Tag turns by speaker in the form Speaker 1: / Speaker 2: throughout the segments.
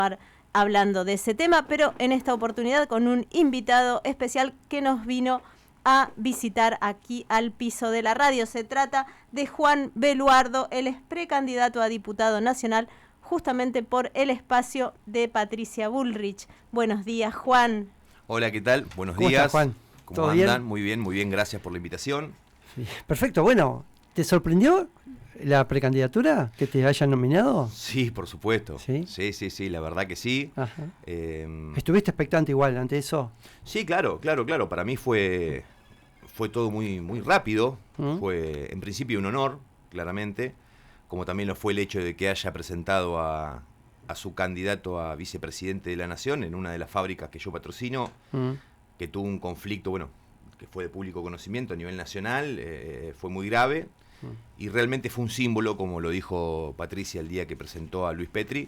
Speaker 1: continuar hablando de ese tema, pero en esta oportunidad con un invitado especial que nos vino a visitar aquí al piso de la radio. Se trata de Juan Beluardo, él es precandidato a diputado nacional justamente por el espacio de Patricia Bullrich. Buenos días, Juan.
Speaker 2: Hola, ¿qué tal? Buenos
Speaker 3: ¿Cómo
Speaker 2: días.
Speaker 3: estás, Juan?
Speaker 2: ¿Cómo
Speaker 3: ¿Todo
Speaker 2: andan?
Speaker 3: bien?
Speaker 2: Muy bien, gracias por la invitación.
Speaker 3: Sí, perfecto, bueno, ¿te sorprendió la precandidatura que te hayan nominado?
Speaker 2: Sí, por supuesto.
Speaker 3: ¿Sí?
Speaker 2: Sí, la verdad que sí.
Speaker 3: Ajá. ¿Estuviste expectante igual ante eso?
Speaker 2: Sí, claro. Para mí fue todo muy rápido. Fue en principio un honor, claramente, como también lo fue el hecho de que haya presentado a su candidato a vicepresidente de la Nación en una de las fábricas que yo patrocino, que tuvo un conflicto, bueno, que fue de público conocimiento a nivel nacional, fue muy grave. Y realmente fue un símbolo, como lo dijo Patricia el día que presentó a Luis Petri.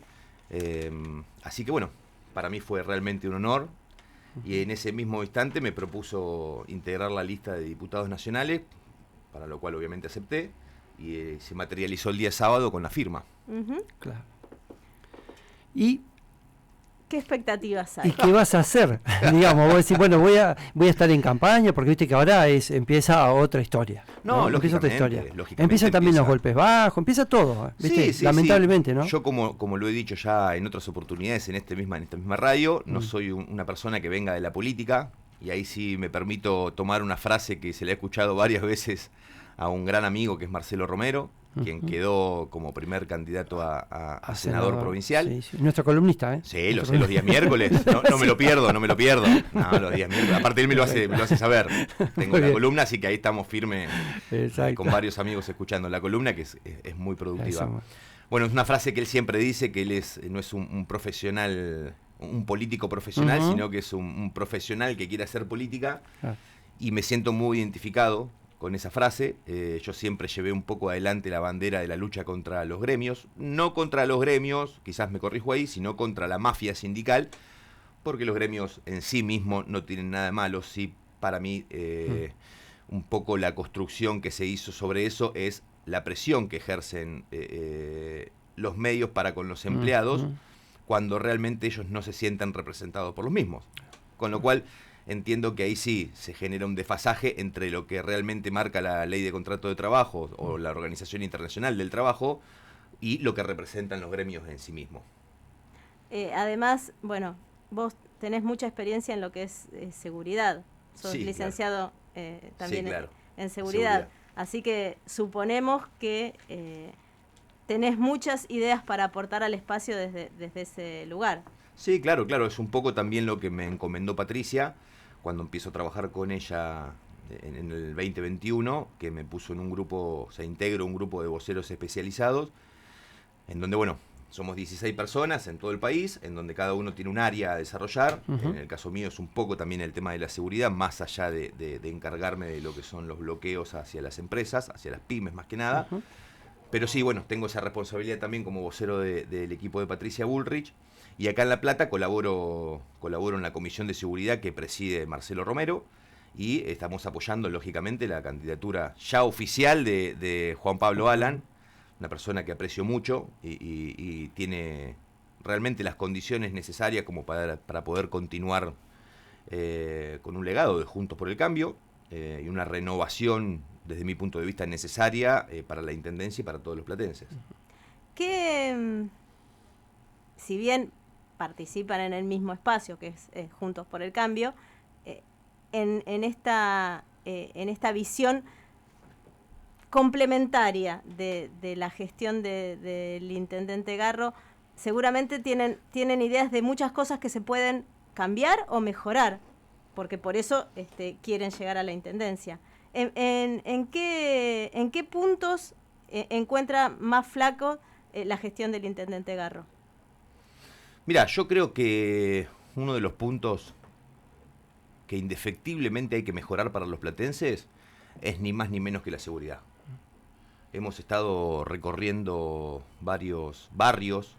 Speaker 2: Así que bueno, para mí fue realmente un honor. Y en ese mismo instante me propuso integrar la lista de diputados nacionales, para lo cual obviamente acepté. Y se materializó el día sábado con la firma.
Speaker 3: Claro. ¿Y
Speaker 1: qué expectativas hay?
Speaker 3: ¿Y qué vas a hacer? Digamos, vos decís, bueno, voy a estar en campaña, porque viste que ahora empieza otra historia.
Speaker 2: No,
Speaker 3: empieza otra historia.
Speaker 2: Empiezan
Speaker 3: también los golpes bajos, empieza todo, ¿viste?
Speaker 2: Sí,
Speaker 3: lamentablemente, ¿no?
Speaker 2: Yo como lo he dicho ya en otras oportunidades en esta misma radio, no soy una persona que venga de la política, y ahí sí me permito tomar una frase que se le ha escuchado varias veces a un gran amigo que es Marcelo Romero, quien quedó como primer candidato a senador provincial.
Speaker 3: Sí. Nuestro columnista, ¿eh?
Speaker 2: Sí, lo sé, los días miércoles. No me lo pierdo. No, los días miércoles. Aparte él me lo hace saber. Tengo la columna, así que ahí estamos firmes con varios amigos escuchando la columna, que es muy productiva. Bueno, es una frase que él siempre dice, que él no es un profesional, un político profesional, sino que es un profesional que quiere hacer política. Y me siento muy identificado con esa frase. Yo siempre llevé un poco adelante la bandera de la lucha contra los gremios, no contra los gremios, quizás me corrijo ahí, sino contra la mafia sindical, porque los gremios en sí mismos no tienen nada de malo. Sí, para mí, un poco la construcción que se hizo sobre eso es la presión que ejercen los medios para con los empleados, cuando realmente ellos no se sientan representados por los mismos. Con lo cual entiendo que ahí sí se genera un desfasaje entre lo que realmente marca la ley de contrato de trabajo o la Organización Internacional del Trabajo y lo que representan los gremios en sí mismos.
Speaker 1: Además, bueno, vos tenés mucha experiencia en lo que es seguridad. Sos licenciado también en seguridad. Así que suponemos que tenés muchas ideas para aportar al espacio desde ese lugar. Sí,
Speaker 2: claro, es un poco también lo que me encomendó Patricia cuando empiezo a trabajar con ella en el 2021, que me puso en un grupo, integró un grupo de voceros especializados, en donde, bueno, somos 16 personas en todo el país, en donde cada uno tiene un área a desarrollar. En el caso mío es un poco también el tema de la seguridad, más allá de encargarme de lo que son los bloqueos hacia las empresas, hacia las pymes más que nada. Pero sí, bueno, tengo esa responsabilidad también como vocero del equipo de Patricia Bullrich. Y acá en La Plata colaboro en la Comisión de Seguridad que preside Marcelo Romero, y estamos apoyando, lógicamente, la candidatura ya oficial de Juan Pablo Alan, una persona que aprecio mucho y tiene realmente las condiciones necesarias como para poder continuar con un legado de Juntos por el Cambio y una renovación, desde mi punto de vista, necesaria para la Intendencia y para todos los platenses.
Speaker 1: Si bien participan en el mismo espacio, que es Juntos por el Cambio, en esta visión complementaria de la gestión del intendente Garro, seguramente tienen ideas de muchas cosas que se pueden cambiar o mejorar, porque por eso quieren llegar a la intendencia. ¿En qué puntos encuentra más flaco la gestión del intendente Garro?
Speaker 2: Mira, yo creo que uno de los puntos que indefectiblemente hay que mejorar para los platenses es ni más ni menos que la seguridad. Hemos estado recorriendo varios barrios,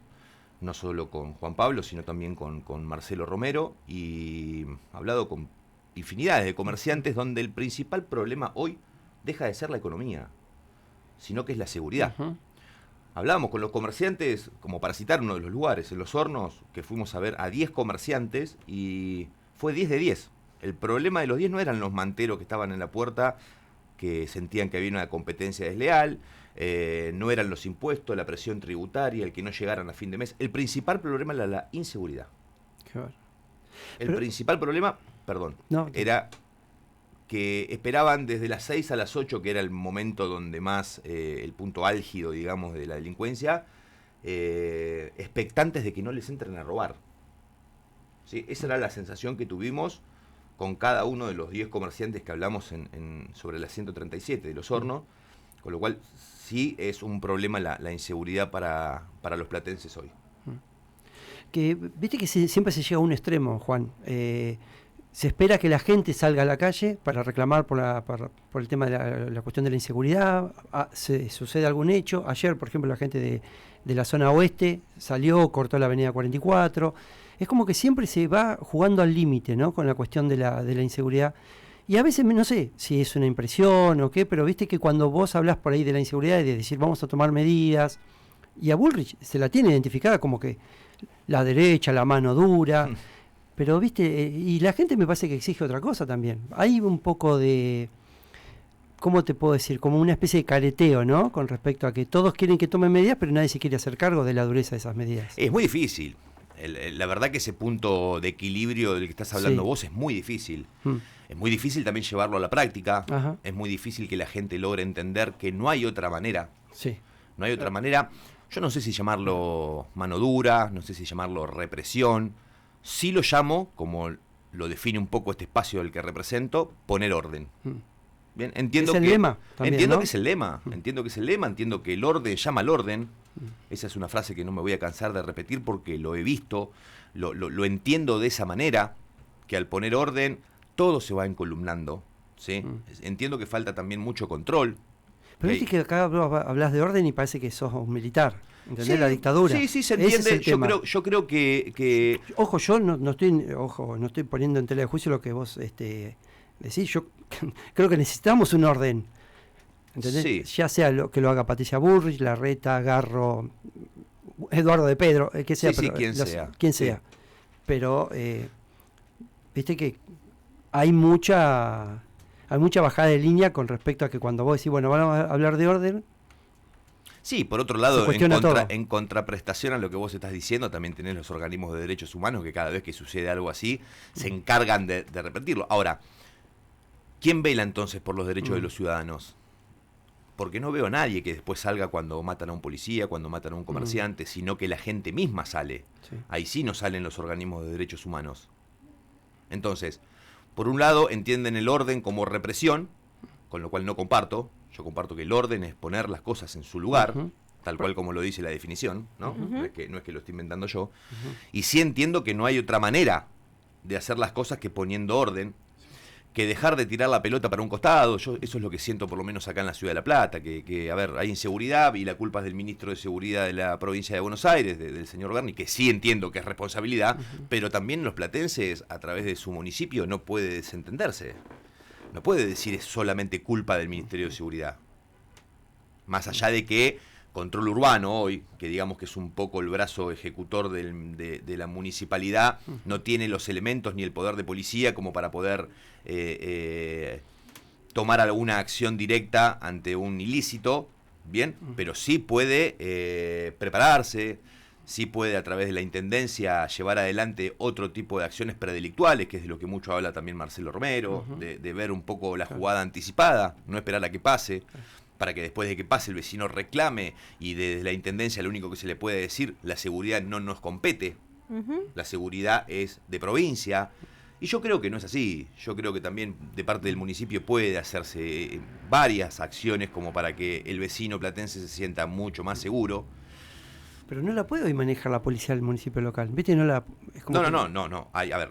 Speaker 2: no solo con Juan Pablo, sino también con Marcelo Romero, y hablado con infinidades de comerciantes donde el principal problema hoy deja de ser la economía, sino que es la seguridad. hablábamos con los comerciantes, como para citar uno de los lugares, en Los Hornos, que fuimos a ver a 10 comerciantes y fue 10 de 10. El problema de los 10 no eran los manteros que estaban en la puerta, que sentían que había una competencia desleal, no eran los impuestos, la presión tributaria, el que no llegaran a fin de mes. El principal problema era la inseguridad. Principal problema, era que esperaban desde las 6 a las 8, que era el momento donde más, el punto álgido, digamos, de la delincuencia, expectantes de que no les entren a robar. ¿Sí? Esa era la sensación que tuvimos con cada uno de los 10 comerciantes que hablamos sobre la 137 de Los Hornos, con lo cual sí es un problema la inseguridad para los platenses hoy.
Speaker 3: Que viste que siempre se llega a un extremo, Juan. Se espera que la gente salga a la calle para reclamar por el tema de la cuestión de la inseguridad. Sucede algún hecho. Ayer, por ejemplo, la gente de la zona oeste salió, cortó la avenida 44. Es como que siempre se va jugando al límite, ¿no? Con la cuestión de la inseguridad. Y a veces, no sé si es una impresión o qué, pero viste que cuando vos hablás por ahí de la inseguridad y de decir vamos a tomar medidas, y a Bullrich se la tiene identificada como que la derecha, la mano dura, pero viste, y la gente me parece que exige otra cosa también. Hay un poco de, ¿cómo te puedo decir? Como una especie de careteo, ¿no? Con respecto a que todos quieren que tomen medidas, pero nadie se quiere hacer cargo de la dureza de esas medidas.
Speaker 2: Es muy difícil. La verdad que ese punto de equilibrio del que estás hablando vos es muy difícil. Es muy difícil también llevarlo a la práctica. Ajá. Es muy difícil que la gente logre entender que no hay otra manera.
Speaker 3: Sí.
Speaker 2: No hay otra manera. Yo no sé si llamarlo mano dura, no sé si llamarlo represión. Sí lo llamo, como lo define un poco este espacio del que represento, poner orden. Bien, entiendo
Speaker 3: es el lema también,
Speaker 2: entiendo, ¿no? Que es el lema, entiendo que el orden llama al orden. Esa es una frase que no me voy a cansar de repetir porque lo he visto, lo entiendo de esa manera, que al poner orden todo se va encolumnando, ¿sí? Entiendo que falta también mucho control.
Speaker 3: Pero viste que acá hablas de orden y parece que sos un militar, ¿entendés? La dictadura.
Speaker 2: Sí, se entiende. Yo creo que...
Speaker 3: Ojo, yo no estoy poniendo en tela de juicio lo que vos decís. Yo creo que necesitamos un orden, ¿entendés? Sí. Ya sea que lo haga Patricia Bullrich, Larreta, Garro, Eduardo de Pedro, que sea.
Speaker 2: Sí, quien sea.
Speaker 3: Pero, viste que hay mucha bajada de línea con respecto a que cuando vos decís, bueno, vamos a hablar de orden.
Speaker 2: Sí, por otro lado, en contraprestación a lo que vos estás diciendo, también tenés los organismos de derechos humanos que cada vez que sucede algo así, se encargan de repetirlo. Ahora, ¿quién vela entonces por los derechos de los ciudadanos? Porque no veo a nadie que después salga cuando matan a un policía, cuando matan a un comerciante, sino que la gente misma sale. Sí. Ahí sí no salen los organismos de derechos humanos. Entonces, por un lado entienden el orden como represión, con lo cual no comparto. Yo comparto que el orden es poner las cosas en su lugar, tal cual como lo dice la definición, ¿no? No es que lo estoy inventando yo. Y sí entiendo que no hay otra manera de hacer las cosas que poniendo orden, que dejar de tirar la pelota para un costado. Eso es lo que siento por lo menos acá en la Ciudad de La Plata, que a ver, hay inseguridad y la culpa es del ministro de Seguridad de la provincia de Buenos Aires, del señor Berni, que sí entiendo que es responsabilidad, pero también los platenses, a través de su municipio, no puede desentenderse. No puede decir es solamente culpa del Ministerio de Seguridad. Más allá de que Control Urbano hoy, que digamos que es un poco el brazo ejecutor de la municipalidad, no tiene los elementos ni el poder de policía como para poder tomar alguna acción directa ante un ilícito, bien, pero sí puede prepararse, sí puede a través de la intendencia llevar adelante otro tipo de acciones predelictuales, que es de lo que mucho habla también Marcelo Romero, de ver un poco la jugada anticipada, no esperar a que pase, para que después de que pase el vecino reclame, y desde la intendencia lo único que se le puede decir, la seguridad no nos compete, la seguridad es de provincia. Y yo creo que no es así. Yo creo que también de parte del municipio puede hacerse varias acciones como para que el vecino platense se sienta mucho más seguro.
Speaker 3: Pero no la puede hoy manejar la policía del municipio local. ¿Viste? No.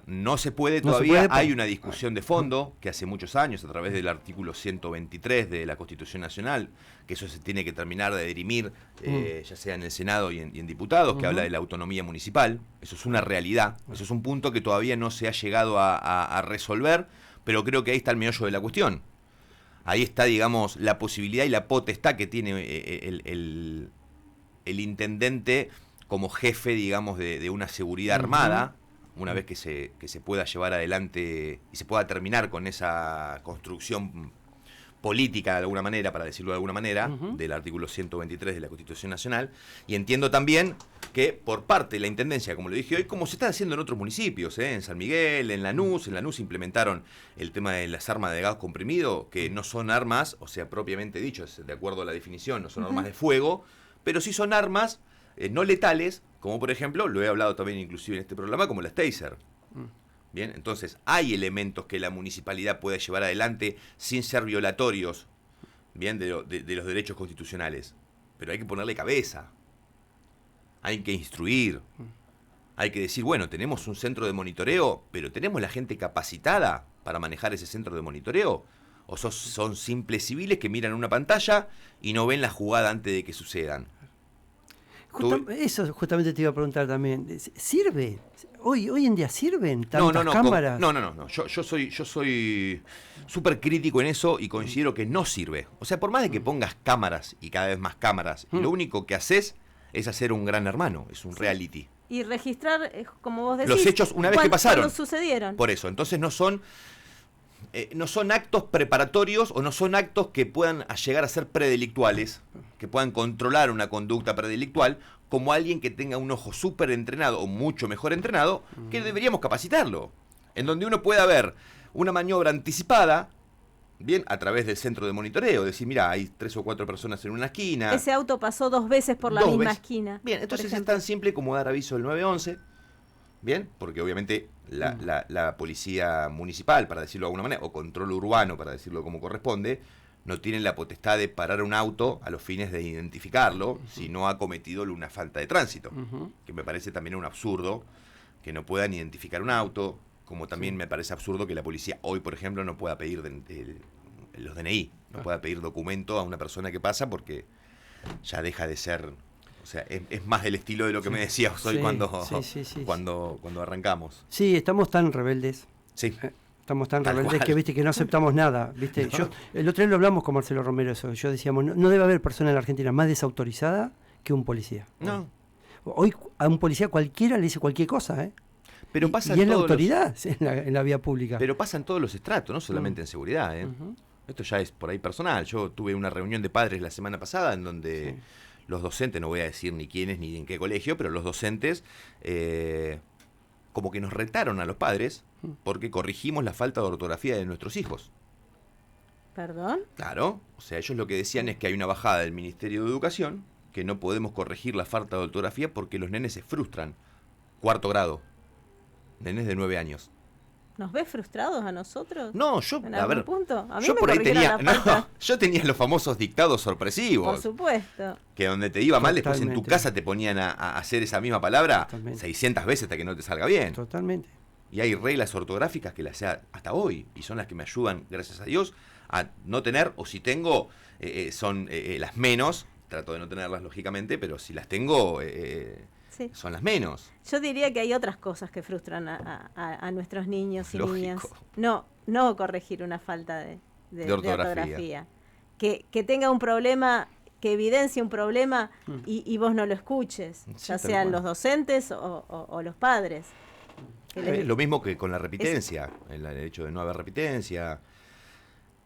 Speaker 2: No se puede todavía. Hay una discusión de fondo que hace muchos años, a través del artículo 123 de la Constitución Nacional, que eso se tiene que terminar de dirimir, ya sea en el Senado y en diputados, que habla de la autonomía municipal. Eso es una realidad. Eso es un punto que todavía no se ha llegado a resolver, pero creo que ahí está el meollo de la cuestión. Ahí está, digamos, la posibilidad y la potestad que tiene el intendente como jefe, digamos, de una seguridad armada, una vez que se pueda llevar adelante y se pueda terminar con esa construcción política, de alguna manera, para decirlo de alguna manera, del artículo 123 de la Constitución Nacional. Y entiendo también que por parte de la Intendencia, como lo dije hoy, como se está haciendo en otros municipios, en San Miguel, en Lanús implementaron el tema de las armas de gas comprimido, que no son armas, o sea, propiamente dicho, de acuerdo a la definición, no son armas de fuego, pero sí son armas no letales, como por ejemplo, lo he hablado también inclusive en este programa, como las taser. Bien, entonces hay elementos que la municipalidad puede llevar adelante sin ser violatorios, bien, de los derechos constitucionales, pero hay que ponerle cabeza, hay que instruir, hay que decir, bueno, tenemos un centro de monitoreo, pero ¿tenemos la gente capacitada para manejar ese centro de monitoreo? ¿O son simples civiles que miran una pantalla y no ven la jugada antes de que sucedan?
Speaker 3: Eso justamente te iba a preguntar también. ¿Sirve? ¿Hoy en día sirven tantas cámaras?
Speaker 2: No. Yo soy súper crítico en eso y considero que no sirve. O sea, por más de que pongas cámaras y cada vez más cámaras, y lo único que haces es hacer un Gran Hermano, es un reality.
Speaker 1: Y registrar, como vos decís,
Speaker 2: los hechos una vez que pasaron.
Speaker 1: Cuando sucedieron.
Speaker 2: Por eso, entonces no son actos preparatorios o no son actos que puedan llegar a ser predelictuales, que puedan controlar una conducta predelictual, como alguien que tenga un ojo súper entrenado o mucho mejor entrenado, que deberíamos capacitarlo. En donde uno pueda ver una maniobra anticipada, bien, a través del centro de monitoreo, decir, mira, hay 3 o 4 personas en una esquina.
Speaker 1: Ese auto pasó 2 veces por la misma esquina.
Speaker 2: Bien, entonces es tan simple como dar aviso del 911. Bien, porque obviamente la policía municipal, para decirlo de alguna manera, o control urbano, para decirlo como corresponde, no tienen la potestad de parar un auto a los fines de identificarlo si no ha cometido una falta de tránsito, que me parece también un absurdo que no puedan identificar un auto, como también me parece absurdo que la policía hoy, por ejemplo, no pueda pedir los DNI, no pueda pedir documento a una persona que pasa porque ya deja de ser... O sea, es más del estilo de lo que me decías hoy cuando arrancamos.
Speaker 3: Sí, estamos tan rebeldes.
Speaker 2: Sí.
Speaker 3: Estamos tan rebeldes que viste que no aceptamos nada. ¿Viste? No. El otro día lo hablamos con Marcelo Romero eso. Yo decíamos, no debe haber persona en la Argentina más desautorizada que un policía.
Speaker 2: No.
Speaker 3: Hoy a un policía cualquiera le dice cualquier cosa, ¿eh?
Speaker 2: Pero pasa
Speaker 3: y es la autoridad en la vía pública.
Speaker 2: Pero pasa en todos los estratos, no solamente en seguridad, ¿eh? Esto ya es por ahí personal. Yo tuve una reunión de padres la semana pasada en donde... Los docentes, no voy a decir ni quiénes ni en qué colegio, pero los docentes como que nos retaron a los padres porque corrigimos la falta de ortografía de nuestros hijos.
Speaker 1: ¿Perdón?
Speaker 2: Claro, o sea, ellos lo que decían es que hay una bajada del Ministerio de Educación, que no podemos corregir la falta de ortografía porque los nenes se frustran. 4º grado, nenes de 9 años.
Speaker 1: ¿Nos ves frustrados a nosotros?
Speaker 2: No, yo,
Speaker 1: a ver, punto. A mí
Speaker 2: yo
Speaker 1: me
Speaker 2: por ahí tenía, yo tenía los famosos dictados sorpresivos.
Speaker 1: Por supuesto.
Speaker 2: Que donde te iba mal, después en tu casa te ponían a hacer esa misma palabra 600 veces hasta que no te salga bien.
Speaker 3: Totalmente.
Speaker 2: Y hay reglas ortográficas que las sé hasta hoy, y son las que me ayudan, gracias a Dios, a no tener, o si tengo, son las menos, trato de no tenerlas lógicamente, pero si las tengo... son las menos.
Speaker 1: Yo diría que hay otras cosas que frustran a nuestros niños y niñas. No corregir una falta de ortografía. Que tenga un problema, que evidencie un problema y vos no lo escuches, ya sean los docentes o los padres.
Speaker 2: Lo mismo que con la repitencia, el hecho de no haber repitencia.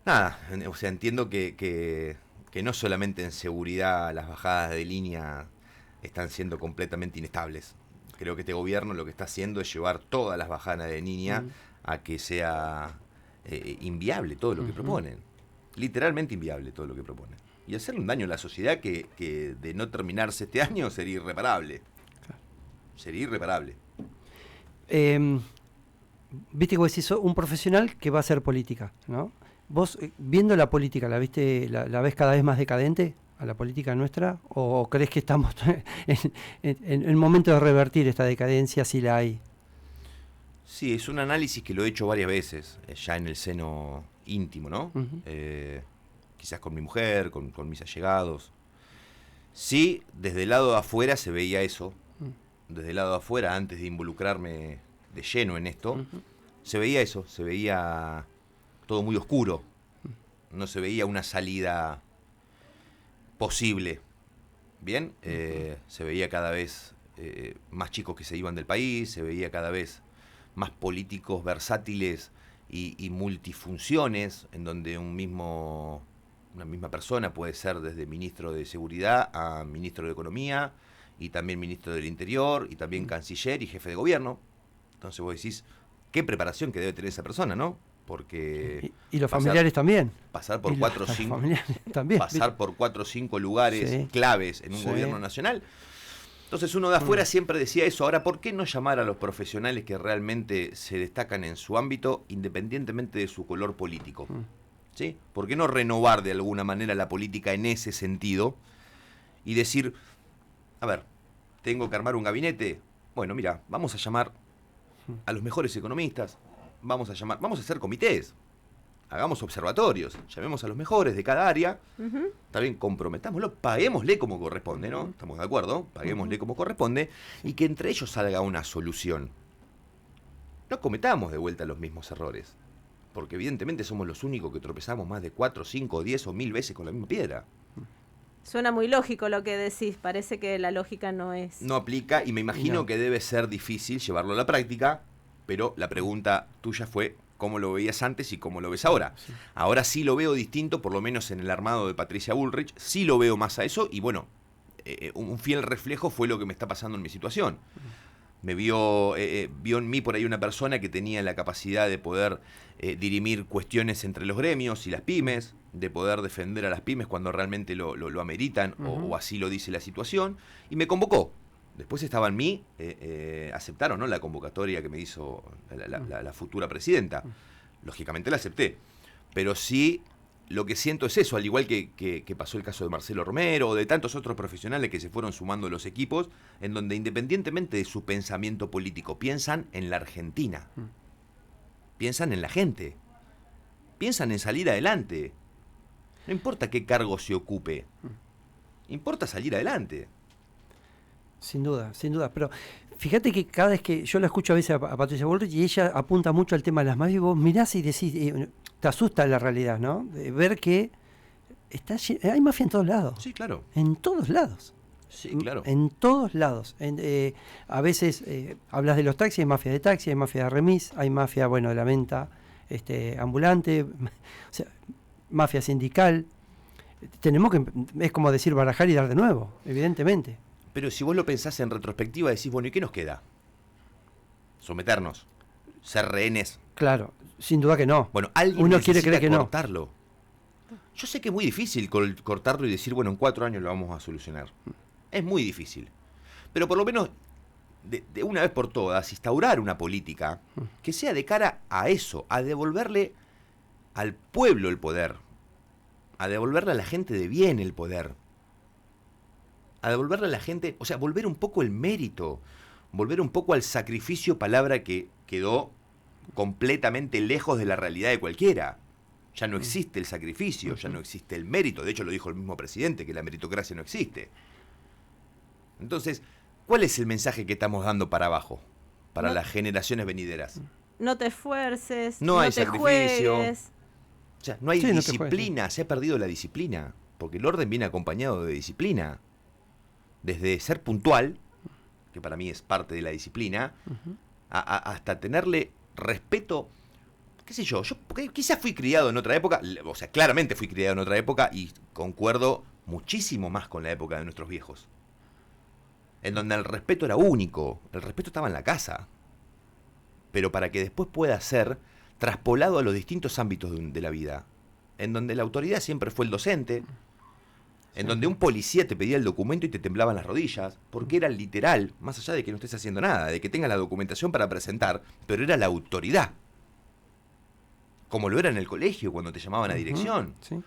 Speaker 2: Nada, o sea, entiendo que no solamente en seguridad las bajadas de línea están siendo completamente inestables. Creo que este gobierno lo que está haciendo es llevar todas las bajadas de línea a que sea inviable todo lo que proponen. Literalmente inviable todo lo que proponen. Y hacerle un daño a la sociedad que de no terminarse este año sería irreparable. Claro. Sería irreparable.
Speaker 3: Viste que vos decís, un profesional que va a hacer política, ¿no? Vos, viendo la política, ¿la ves cada vez más decadente a la política nuestra? ¿O crees que estamos en el momento de revertir esta decadencia, si la hay?
Speaker 2: Sí, es un análisis que lo he hecho varias veces, ya en el seno íntimo, ¿no? Quizás con mi mujer, con mis allegados. Sí, desde el lado de afuera se veía eso. Desde el lado de afuera, antes de involucrarme de lleno en esto, se veía eso, se veía todo muy oscuro. No se veía una salida posible. bien, se veía cada vez más chicos que se iban del país, se veía cada vez más políticos versátiles y multifunciones, en donde una misma persona puede ser desde ministro de Seguridad a ministro de Economía, y también ministro del Interior, y también canciller y jefe de gobierno. Entonces vos decís, qué preparación que debe tener esa persona, ¿no? Porque
Speaker 3: y los familiares también.
Speaker 2: Pasar por 4 o 5 lugares claves en un gobierno nacional. Entonces uno de afuera siempre decía eso. Ahora, ¿por qué no llamar a los profesionales que realmente se destacan en su ámbito, independientemente de su color político? ¿Sí? ¿Por qué no renovar de alguna manera la política en ese sentido? Y decir, a ver, tengo que armar un gabinete. Bueno, mira, vamos a llamar a los mejores economistas, vamos a hacer comités, hagamos observatorios, llamemos a los mejores de cada área, también comprometámoslo, paguémosle como corresponde, ¿no? ¿Estamos de acuerdo? Paguémosle como corresponde, y que entre ellos salga una solución. No cometamos de vuelta los mismos errores, porque evidentemente somos los únicos que tropezamos más de 4, 5, 10 o 1000 veces con la misma piedra.
Speaker 1: Suena muy lógico lo que decís, parece que la lógica no es...
Speaker 2: No aplica, y me imagino que debe ser difícil llevarlo a la práctica, pero la pregunta tuya fue cómo lo veías antes y cómo lo ves ahora. Sí. Ahora sí lo veo distinto, por lo menos en el armado de Patricia Bullrich, sí lo veo más a eso, y bueno, un fiel reflejo fue lo que me está pasando en mi situación. Me vio en mí por ahí una persona que tenía la capacidad de poder dirimir cuestiones entre los gremios y las pymes, de poder defender a las pymes cuando realmente lo ameritan, o así lo dice la situación, y me convocó. Después estaba en mí, aceptaron, ¿no?, la convocatoria que me hizo la futura presidenta. Lógicamente la acepté, pero sí lo que siento es eso, al igual que pasó el caso de Marcelo Romero o de tantos otros profesionales que se fueron sumando a los equipos, en donde independientemente de su pensamiento político, piensan en la Argentina, piensan en la gente, piensan en salir adelante. No importa qué cargo se ocupe, importa salir adelante.
Speaker 3: Sin duda, pero fíjate que cada vez que yo la escucho a veces a Patricia Bullrich, y ella apunta mucho al tema de las mafias, y vos mirás y decís, te asusta la realidad, ¿no? De ver que hay mafia en todos lados.
Speaker 2: Sí, claro.
Speaker 3: En todos lados.
Speaker 2: Sí, claro.
Speaker 3: En todos lados. A veces hablas de los taxis, hay mafia de taxi, hay mafia de remis, hay mafia, bueno, de la venta ambulante, o sea, mafia sindical. Es como decir barajar y dar de nuevo, evidentemente.
Speaker 2: Pero si vos lo pensás en retrospectiva, decís, bueno, ¿y qué nos queda? Someternos, ser rehenes.
Speaker 3: Claro, sin duda que no.
Speaker 2: Bueno, alguien
Speaker 3: uno quiere creer que
Speaker 2: cortarlo. Yo sé que es muy difícil cortarlo y decir, bueno, en 4 años lo vamos a solucionar. Es muy difícil. Pero por lo menos, de una vez por todas, instaurar una política que sea de cara a eso, a devolverle al pueblo el poder, a devolverle a la gente de bien el poder, a devolverle a la gente, o sea, volver un poco el mérito, volver un poco al sacrificio, palabra que quedó completamente lejos de la realidad de cualquiera. Ya no existe el sacrificio, ya no existe el mérito. De hecho, lo dijo el mismo presidente, que la meritocracia no existe. Entonces, ¿cuál es el mensaje que estamos dando para abajo, para las generaciones venideras?
Speaker 1: No te esfuerces,
Speaker 2: no hay
Speaker 1: te
Speaker 2: sacrificio.
Speaker 1: Juegues.
Speaker 2: O sea, no hay disciplina, se ha perdido la disciplina, porque el orden viene acompañado de disciplina. Desde ser puntual, que para mí es parte de la disciplina, hasta tenerle respeto, qué sé yo, porque quizás fui criado en otra época, o sea, claramente fui criado en otra época y concuerdo muchísimo más con la época de nuestros viejos, en donde el respeto era único, el respeto estaba en la casa, pero para que después pueda ser traspolado a los distintos ámbitos de la vida, en donde la autoridad siempre fue el docente, en donde un policía te pedía el documento y te temblaban las rodillas, porque era literal, más allá de que no estés haciendo nada, de que tengas la documentación para presentar, pero era la autoridad. Como lo era en el colegio, cuando te llamaban a dirección.
Speaker 3: Sí.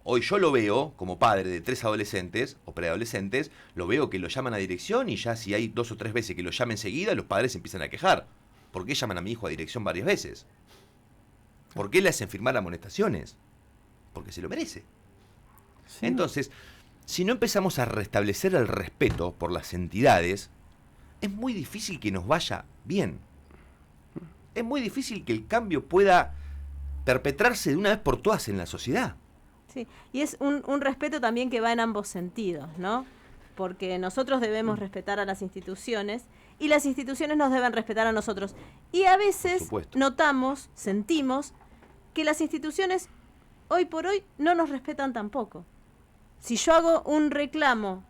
Speaker 2: Hoy yo lo veo, como padre de 3 adolescentes, o preadolescentes, lo veo que lo llaman a dirección y ya si hay 2 o 3 veces que lo llamen seguida, los padres se empiezan a quejar. ¿Por qué llaman a mi hijo a dirección varias veces? ¿Por qué le hacen firmar amonestaciones? Porque se lo merece. Sí. Entonces, si no empezamos a restablecer el respeto por las entidades, es muy difícil que nos vaya bien. Es muy difícil que el cambio pueda perpetrarse de una vez por todas en la sociedad.
Speaker 1: Sí, y es un respeto también que va en ambos sentidos, ¿no? porque nosotros debemos respetar a las instituciones y las instituciones nos deben respetar a nosotros. Y a veces notamos, sentimos que las instituciones hoy por hoy no nos respetan tampoco. Si yo hago un reclamo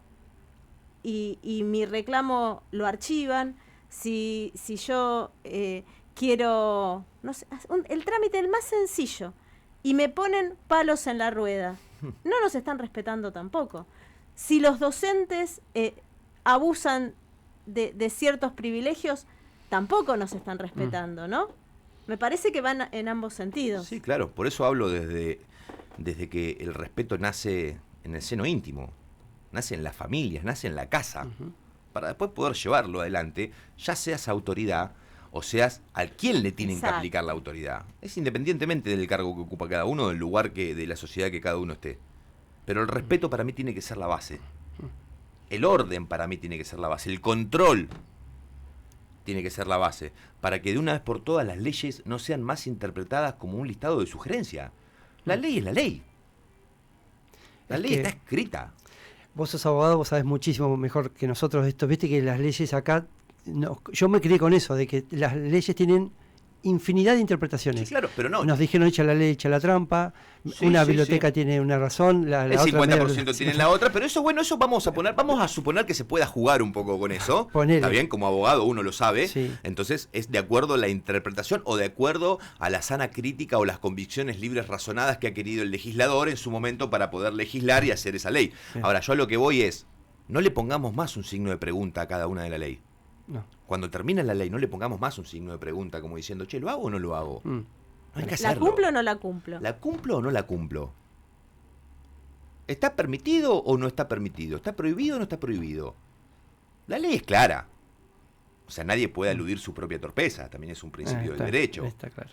Speaker 1: y mi reclamo lo archivan, si yo quiero, no sé, el trámite el más sencillo y me ponen palos en la rueda, no nos están respetando tampoco. Si los docentes abusan de ciertos privilegios, tampoco nos están respetando, ¿no? Me parece que van en ambos sentidos.
Speaker 2: Sí, claro, por eso hablo desde que el respeto nace en el seno íntimo, nace en las familias, nace en la casa, para después poder llevarlo adelante, ya seas autoridad o seas al quien le tienen que aplicar la autoridad. Es independientemente del cargo que ocupa cada uno, del lugar de la sociedad que cada uno esté. Pero el respeto para mí tiene que ser la base. El orden para mí tiene que ser la base. El control tiene que ser la base. Para que de una vez por todas las leyes no sean más interpretadas como un listado de sugerencia. La ley es la ley. La ley está escrita.
Speaker 3: Vos sos abogado, vos sabés muchísimo mejor que nosotros esto. Viste que las leyes acá... No, yo me crié con eso, de que las leyes tienen infinidad de interpretaciones.
Speaker 2: Sí, claro, pero no.
Speaker 3: Nos dijeron echa la ley, echa la trampa, una biblioteca tiene una razón, la
Speaker 2: el
Speaker 3: otra
Speaker 2: 50% tiene la otra, pero eso, bueno, eso vamos a suponer que se pueda jugar un poco con eso.
Speaker 3: Ponele.
Speaker 2: Está bien, como abogado uno lo sabe,
Speaker 3: sí.
Speaker 2: Entonces es de acuerdo a la interpretación o de acuerdo a la sana crítica o las convicciones libres razonadas que ha querido el legislador en su momento para poder legislar y hacer esa ley. Sí. Ahora, yo a lo que voy es, no le pongamos más un signo de pregunta a cada una de la ley.
Speaker 3: No.
Speaker 2: Cuando termina la ley, no le pongamos más un signo de pregunta como diciendo, che, ¿lo hago o no lo hago? No hay que hacerlo.
Speaker 1: ¿La cumplo o no la cumplo?
Speaker 2: ¿La cumplo o no la cumplo? ¿Está permitido o no está permitido? ¿Está prohibido o no está prohibido? La ley es clara. O sea, nadie puede eludir su propia torpeza. También es un principio del derecho.
Speaker 3: Está claro.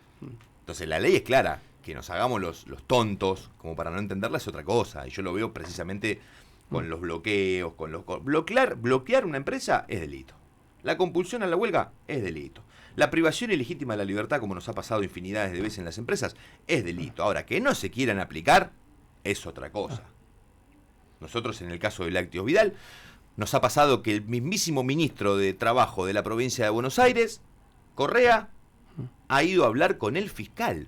Speaker 2: Entonces, la ley es clara. Que nos hagamos los tontos como para no entenderla es otra cosa. Y yo lo veo precisamente con los bloqueos, con los... Bloquear una empresa es delito. La compulsión a la huelga es delito. La privación ilegítima de la libertad, como nos ha pasado infinidades de veces en las empresas, es delito. Ahora, que no se quieran aplicar es otra cosa. Nosotros, en el caso de Lácteos Vidal, nos ha pasado que el mismísimo ministro de Trabajo de la provincia de Buenos Aires, Correa, ha ido a hablar con el fiscal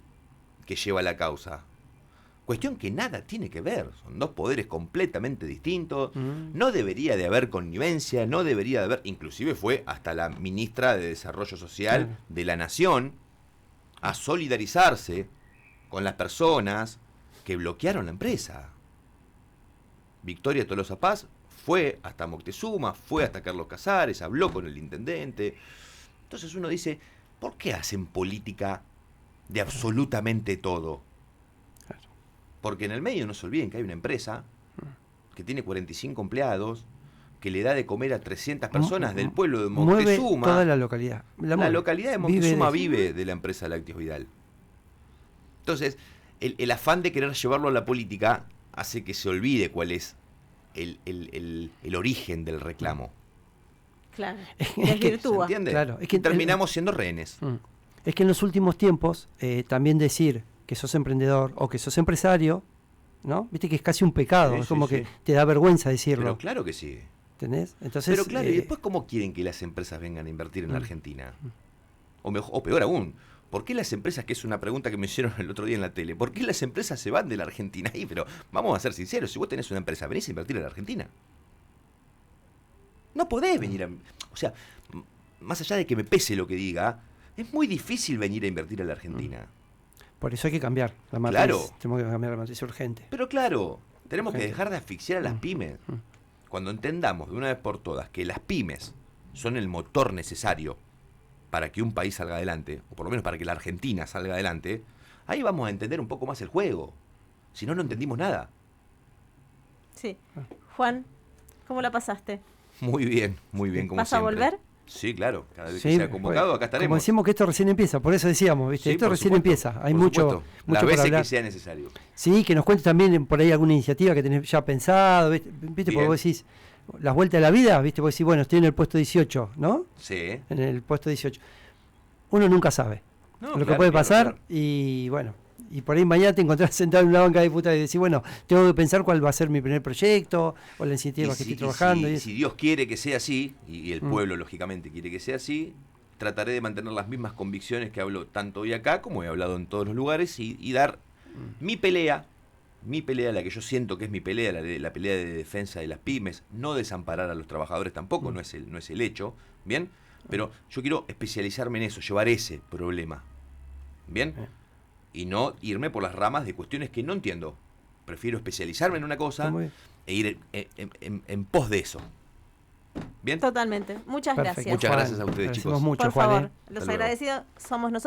Speaker 2: que lleva la causa. Cuestión que nada tiene que ver, son dos poderes completamente distintos, no debería de haber connivencia, no debería de haber, inclusive fue hasta la ministra de Desarrollo Social de la Nación a solidarizarse con las personas que bloquearon la empresa. Victoria Tolosa Paz fue hasta Moctezuma, fue hasta Carlos Casares, habló con el intendente. Entonces uno dice, ¿por qué hacen política de absolutamente todo? Porque en el medio no se olviden que hay una empresa que tiene 45 empleados, que le da de comer a 300 personas del pueblo de Moctezuma.
Speaker 3: Mueve toda la localidad.
Speaker 2: La localidad de Moctezuma vive de la empresa Lácteos Vidal. Entonces, el afán de querer llevarlo a la política hace que se olvide cuál es el origen del reclamo.
Speaker 1: Claro, desvirtúa.
Speaker 2: ¿Se entiende?
Speaker 3: Claro, es que
Speaker 2: terminamos siendo rehenes.
Speaker 3: Es que en los últimos tiempos, también decir que sos emprendedor o que sos empresario, ¿no? Viste que es casi un pecado,
Speaker 2: sí,
Speaker 3: es como
Speaker 2: sí,
Speaker 3: que te da vergüenza decirlo.
Speaker 2: Pero claro que sí.
Speaker 3: ¿Entendés? Entonces,
Speaker 2: pero claro, ¿y después cómo quieren que las empresas vengan a invertir en la Argentina? O peor aún, ¿por qué las empresas, que es una pregunta que me hicieron el otro día en la tele, ¿por qué las empresas se van de la Argentina? Pero vamos a ser sinceros, si vos tenés una empresa, venís a invertir en la Argentina. No podés venir a... O sea, más allá de que me pese lo que diga, es muy difícil venir a invertir en la Argentina.
Speaker 3: Por eso hay que cambiar la matriz.
Speaker 2: Claro.
Speaker 3: Tenemos que cambiar la matriz urgente.
Speaker 2: Pero claro, tenemos que dejar de asfixiar a las pymes. Cuando entendamos de una vez por todas que las pymes son el motor necesario para que un país salga adelante, o por lo menos para que la Argentina salga adelante, ahí vamos a entender un poco más el juego. Si no, no entendimos nada.
Speaker 1: Sí. Juan, ¿cómo la pasaste?
Speaker 2: Muy bien, como siempre.
Speaker 1: ¿Vas a volver?
Speaker 2: Sí, claro. Cada vez que sea convocado, acá estaremos.
Speaker 3: Como decimos que esto recién empieza, por eso decíamos, ¿viste?
Speaker 2: Sí,
Speaker 3: esto recién empieza. Hay mucho
Speaker 2: las
Speaker 3: por
Speaker 2: veces
Speaker 3: hablar.
Speaker 2: que sea necesario.
Speaker 3: Sí, que nos cuentes también por ahí alguna iniciativa que tenés ya pensado, ¿viste? Porque vos decís, las vueltas de la vida, ¿viste? Vos decís, bueno, estoy en el puesto 18, ¿no?
Speaker 2: Sí.
Speaker 3: En el puesto 18. Uno nunca sabe lo que puede pasar y, bueno, Y por ahí mañana te encontrás sentado en una banca de diputados y decís, bueno, tengo que pensar cuál va a ser mi primer proyecto o la iniciativa que estoy trabajando.
Speaker 2: Si Dios quiere que sea así, y el pueblo lógicamente quiere que sea así, trataré de mantener las mismas convicciones que hablo tanto hoy acá como he hablado en todos los lugares y dar mi pelea, la que yo siento que es mi pelea, la pelea de defensa de las pymes, no desamparar a los trabajadores tampoco, no es el hecho, ¿bien? Pero yo quiero especializarme en eso, llevar ese problema, ¿bien? Y no irme por las ramas de cuestiones que no entiendo. Prefiero especializarme en una cosa e ir en pos de eso. ¿Bien?
Speaker 1: Totalmente. Muchas gracias.
Speaker 2: Muchas gracias a ustedes, chicos.
Speaker 3: Mucho,
Speaker 1: Por
Speaker 3: Juan,
Speaker 1: favor, los agradecidos somos nosotros.